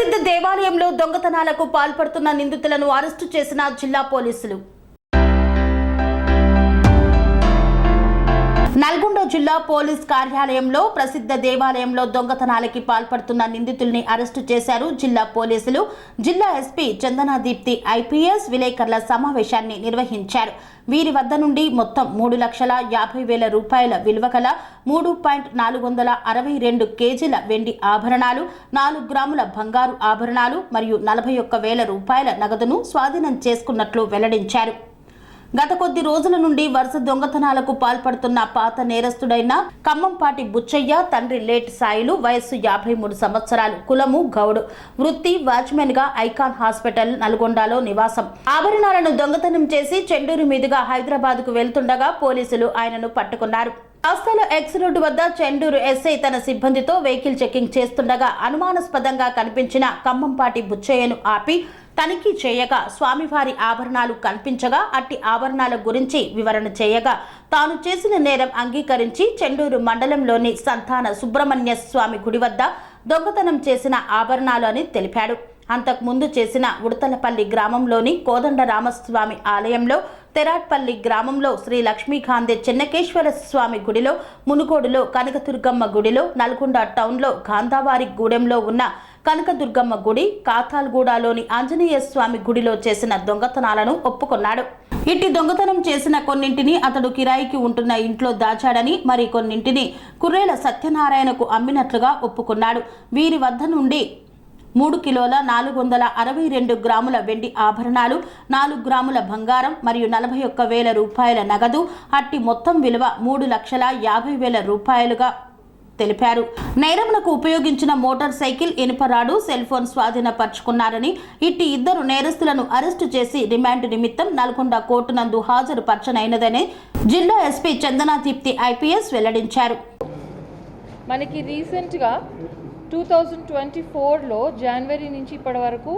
ప్రసిద్ధ దేవాలయంలో దొంగతనాలకు పాల్పడుతున్న నిందితులను అరెస్టు చేసిన జిల్లా పోలీసులు. నల్గొండ జిల్లా పోలీస్ కార్యాలయంలో ప్రసిద్ధ దేవాలయంలో దొంగతనాలకి పాల్పడుతున్న నిందితుల్ని అరెస్టు చేశారు జిల్లా పోలీసులు. జిల్లా ఎస్పీ చందనాదీప్తి ఐపీఎస్ విలేకరుల సమావేశాన్ని నిర్వహించారు. వీరి వద్ద నుండి మొత్తం 3,50,000 రూపాయల విలువ గల 3.462 కేజీల వెండి ఆభరణాలు, 4 గ్రాముల బంగారు ఆభరణాలు మరియు 41,000 రూపాయల నగదును స్వాధీనం చేసుకున్నట్లు వెల్లడించారు. గత కొద్ది రోజుల నుండి వరుస దొంగతనాలకు పాల్పడుతున్న పాత నేరస్తుడైన ఖమ్మంపాటి బుచ్చయ్య తండ్రి లేట్ సాయిలు, వయస్సు 53 సంవత్సరాలు, కులము గౌడ్, వృత్తి వాచ్మెన్ గా ఐకాన్ హాస్పిటల్ నల్గొండలో నివాసం. ఆభరణాలను దొంగతనం చేసి చెండూరు మీదుగా హైదరాబాద్ కు వెళ్తుండగా పోలీసులు ఆయనను పట్టుకున్నారు. రాస్తాల ఎక్స్ రోడ్డు వద్ద చెండూరు ఎస్ఐ తన సిబ్బందితో వెహికల్ చెకింగ్ చేస్తుండగా అనుమానాస్పదంగా కనిపించిన ఖమ్మంపాటి బుచ్చయ్యను ఆపి తనిఖీ చేయగా స్వామివారి ఆభరణాలు కనిపించగా అట్టి ఆభరణాల గురించి వివరణ చేయగా తాను చేసిన నేరం అంగీకరించి చెండూరు మండలంలోని సంతాన సుబ్రహ్మణ్య స్వామి గుడి వద్ద దొంగతనం చేసిన ఆభరణాలు అని తెలిపాడు. అంతకుముందు చేసిన ఉడతలపల్లి గ్రామంలోని కోదండరామస్వామి ఆలయంలో, తెరాట్పల్లి గ్రామంలో శ్రీ లక్ష్మీకాంతే చెన్నకేశ్వర స్వామి గుడిలో, మునుగోడులో కనకదుర్గమ్మ గుడిలో, నల్గొండ టౌన్లో గాంధావారి గూడెంలో ఉన్న కనకదుర్గమ్మ గుడి, కాతాల్గూడలోని ఆంజనేయ స్వామి గుడిలో చేసిన దొంగతనాలను ఒప్పుకున్నాడు. ఇట్టి దొంగతనం చేసిన కొన్నింటిని అతడు కిరాయికి ఉంటున్న ఇంట్లో దాచాడని, మరి కొన్నింటిని కుర్రేల సత్యనారాయణకు అమ్మినట్లుగా ఒప్పుకున్నాడు. వీరి వద్ద నుండి 3 కిలోల 462 గ్రాముల వెండి ఆభరణాలు, 4 గ్రాముల బంగారం మరియు 41,000 రూపాయల నగదు, అట్టి మొత్తం విలువ 3,50,000 రూపాయలుగా తెలిపారు. నేరమునకు ఉపయోగించిన మోటార్ సైకిల్, ఇనుపరాడు, సెల్ ఫోన్ స్వాధీనపరుచుకున్నారని, ఇట్టి ఇద్దరు నేరస్తులను అరెస్టు చేసి రిమాండ్ నిమిత్తం నల్గొండ కోర్టు నందు హాజరుపరచనైనదని జిల్లా ఎస్పీ చందనాదీప్తి ఐపీఎస్ వెల్లడించారు. మనకి రీసెంట్గా 2024లో జనవరి నుంచి ఇప్పటి వరకు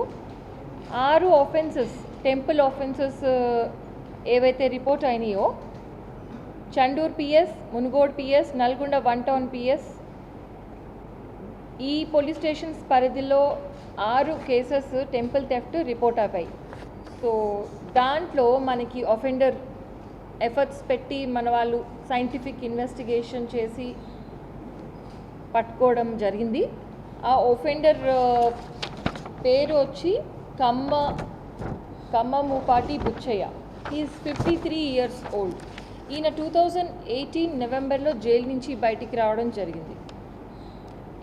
6 ఆఫెన్సెస్, టెంపుల్ ఆఫెన్సెస్ ఏవైతే రిపోర్ట్ అయినాయో, Chandur PS, Munugode PS, Nalgonda 1 town PS, ఈ పోలీస్ స్టేషన్స్ పరిధిలో 6 కేసెస్ టెంపుల్ థెఫ్ట్ రిపోర్ట్ అయ్యాయి. సో దాంట్లో మనకి అఫెండర్ ఎఫర్ట్స్ పెట్టి మన వాళ్ళు సైంటిఫిక్ ఇన్వెస్టిగేషన్ చేసి పట్టుకోవడం జరిగింది. ఆ ఒఫెండర్ పేరు వచ్చి Khammamupati Buchaiah. He is 53 years old. ఈయన 2018 నవంబర్లో జైలు నుంచి బయటికి రావడం జరిగింది.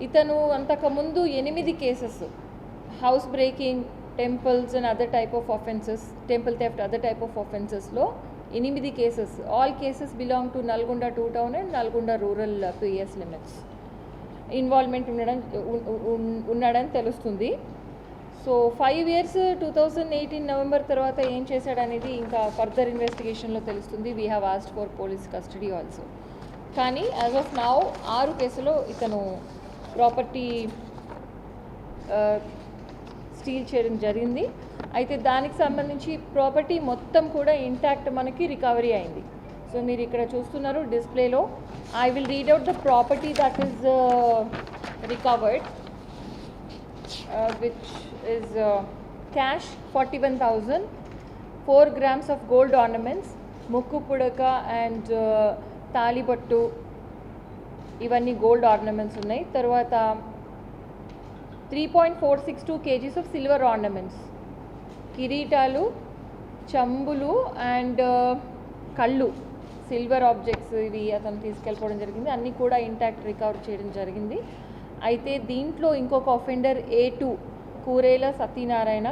ఇతను అంతకుముందు 8 cases, house breaking, temples and other type of offences, temple theft other type of ఆఫెన్సెస్లో 8 cases, all cases belong to Nalgonda 2 town and Nalgonda rural PS limits involvement ఉన్నాడని తెలుస్తుంది. సో 5 years 2018 నవంబర్ తర్వాత ఏం చేశాడనేది ఇంకా ఫర్దర్ ఇన్వెస్టిగేషన్లో తెలుస్తుంది. We have asked for police custody also. కానీ as of now 6 కేసులో ఇతను ప్రాపర్టీ స్టీల్ చేయడం జరిగింది. అయితే దానికి సంబంధించి ప్రాపర్టీ మొత్తం కూడా ఇంటాక్ట్ మనకి రికవరీ అయింది. సో మీరు ఇక్కడ చూస్తున్నారు డిస్ప్లేలో. I will read out the property that is recovered, which is cash 41,000, 4 grams of gold ornaments, mukku pudaka and talibattu, ivanni gold ornaments unnai. Tarvata 3.462 kgs of silver ornaments, kiritalu, chambulu and kallu, silver objects ఇవి అతను తీసుకెళ్ళిపోవడం జరిగింది. అన్నీ కూడా intact recover చేయడం జరిగింది. అయితే దీంట్లో ఇంకొక అఫెండర్ A2 కూరేల సత్యనారాయణ,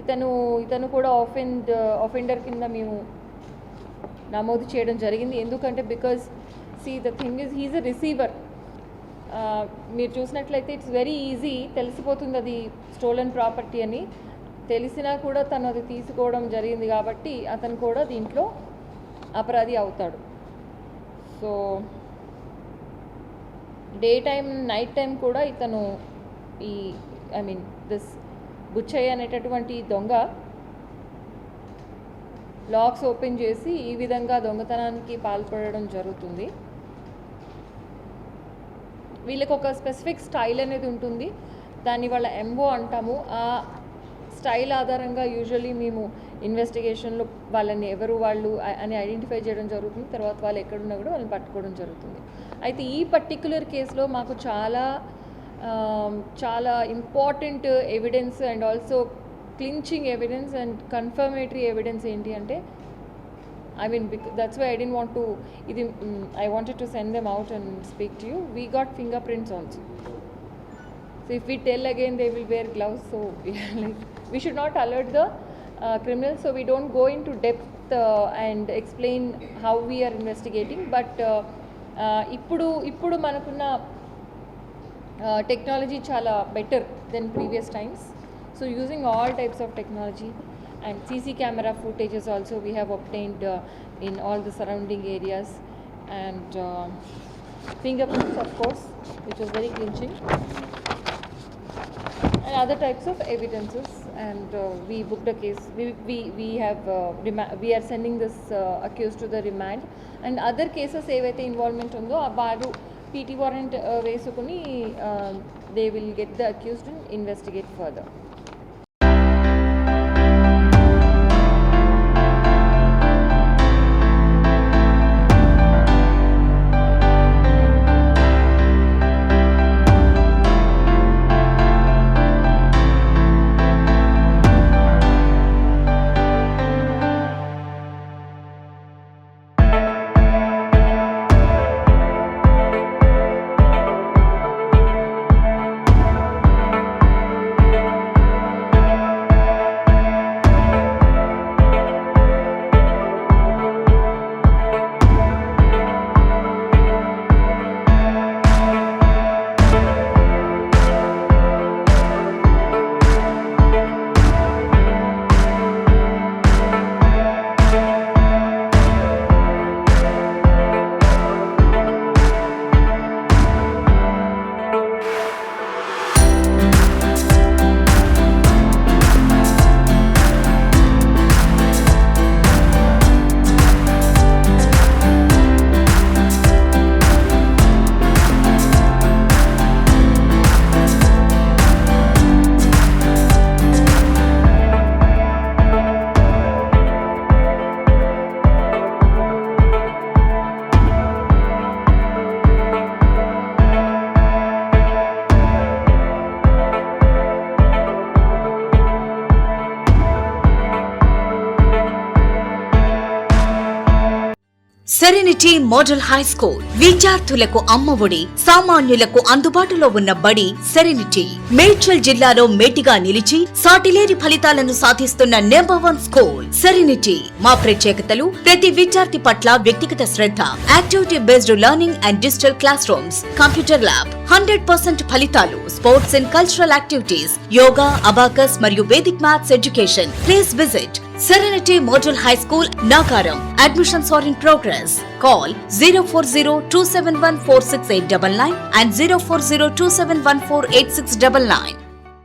ఇతను కూడా అఫెండర్ కింద మేము నమోదు చేయడం జరిగింది. ఎందుకంటే because the thing is he is a receiver. మీరు చూసినట్లయితే ఇట్స్ వెరీ ఈజీ, తెలిసిపోతుంది అది స్టోలెన్ ప్రాపర్టీ అని. తెలిసినా కూడా తను అది తీసుకోవడం జరిగింది కాబట్టి అతను కూడా దీంట్లో అపరాధి అవుతాడు. So day time, night time కూడా ఇతను దిస్ బుచ్చయ్య అనేటటువంటి దొంగ లాక్స్ ఓపెన్ చేసి ఈ విధంగా దొంగతనానికి పాల్పడడం జరుగుతుంది. వీళ్ళకి ఒక స్పెసిఫిక్ స్టైల్ అనేది ఉంటుంది, దాన్ని వాళ్ళ ఎంఓ అంటాము. ఆ స్టైల్ ఆధారంగా యూజువల్లీ మేము ఇన్వెస్టిగేషన్లో వాళ్ళని ఎవరు వాళ్ళు అని ఐడెంటిఫై చేయడం జరుగుతుంది. తర్వాత వాళ్ళు ఎక్కడున్నా కూడా వాళ్ళని పట్టుకోవడం జరుగుతుంది. అయితే ఈ పర్టిక్యులర్ కేసులో మాకు చాలా important evidence and also clinching evidence and confirmatory evidence ఏంటి అంటే, that's why I didn't want to, I wanted to send them out and speak to you. We got fingerprints also. So if we tell again, they will wear gloves. So we should not alert the criminals. So we don't go into depth and explain how we are investigating. But ఇప్పుడు మనకున్న technology chala better than previous times. So using all types of technology and CC camera footages also we have obtained in all the surrounding areas, and fingerprints of course, which was very clinching, and other types of evidences. And we booked a case. We are sending this accused to the remand, and other cases evaithe involvement undo varu PT warrant vesukoni they will get the accused and investigate further. Serenity model high school విద్యార్థులకు అమ్మఒడి, సామాన్యులకు అందుబాటులో ఉన్న బడి serenity. Medchal జిల్లాలో మేటిగా నిలిచి సాటిలేని ఫలితాలను సాధిస్తున్న నంబర్ 1 స్కూల్ సెరెనిటీ. మా ప్రత్యేకతలు ప్రతి విద్యార్థి పట్ల వ్యక్తిగత శ్రద్ధ, activity based learning and digital classrooms, computer lab, 100% ఫలితాలు, sports and cultural activities, yoga, abacus మరియు Vedic maths education. Please visit Serenity Model High School, Nagaram. Admissions are in progress. Call 040-271-46899 and 040-271-48699.